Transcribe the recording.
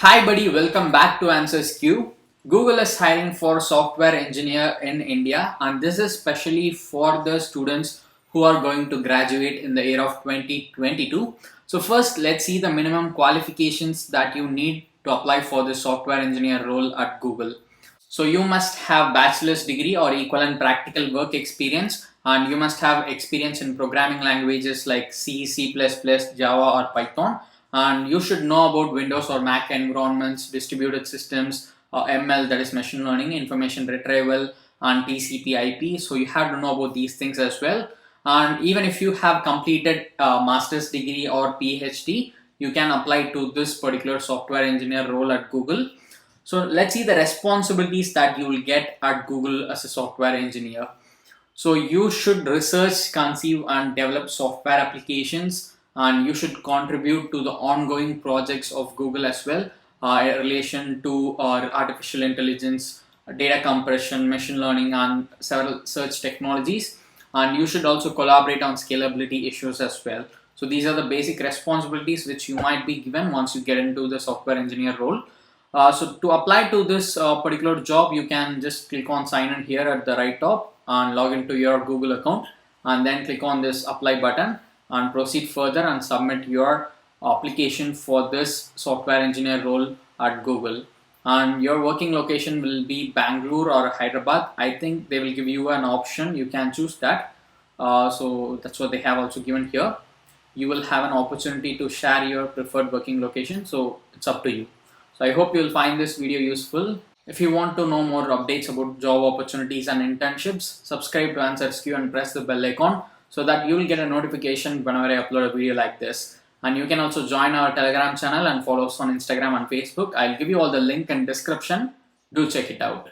Hi buddy, welcome back to answersQ. Google is hiring for software engineer in India, and this is specially for the students who are going to graduate in the year of 2022. So first, let's see the minimum qualifications that you need to apply for the software engineer role at Google. So you must have bachelor's degree or equivalent practical work experience, and you must have experience in programming languages like C, C++, Java or Python, and you should know about Windows or Mac environments, distributed systems, ML, that is machine learning, information retrieval, and TCP IP. So you have to know about these things as well. And even if you have completed a master's degree or PhD, you can apply to this particular software engineer role at Google. So let's see the responsibilities that you will get at Google as a software engineer. So you should research, conceive and develop software applications, and you should contribute to the ongoing projects of Google as well in relation to artificial intelligence, data compression, machine learning and several search technologies. And you should also collaborate on scalability issues as well. So these are the basic responsibilities which you might be given once you get into the software engineer role. So to apply to this particular job, you can just click on sign in here at the right top and log into your Google account, and then click on this apply button and proceed further and submit your application for this software engineer role at Google. And your working location will be Bangalore or Hyderabad. I think they will give you an option, you can choose that. So that's what they have also given here. You will have an opportunity to share your preferred working location, so it's up to you. So I hope you'll find this video useful. If you want to know more updates about job opportunities and internships, subscribe to answersQ and press the bell icon so that you will get a notification whenever I upload a video like this. And you can also join our Telegram channel and follow us on Instagram and Facebook. I'll give you all the link in description. Do check it out.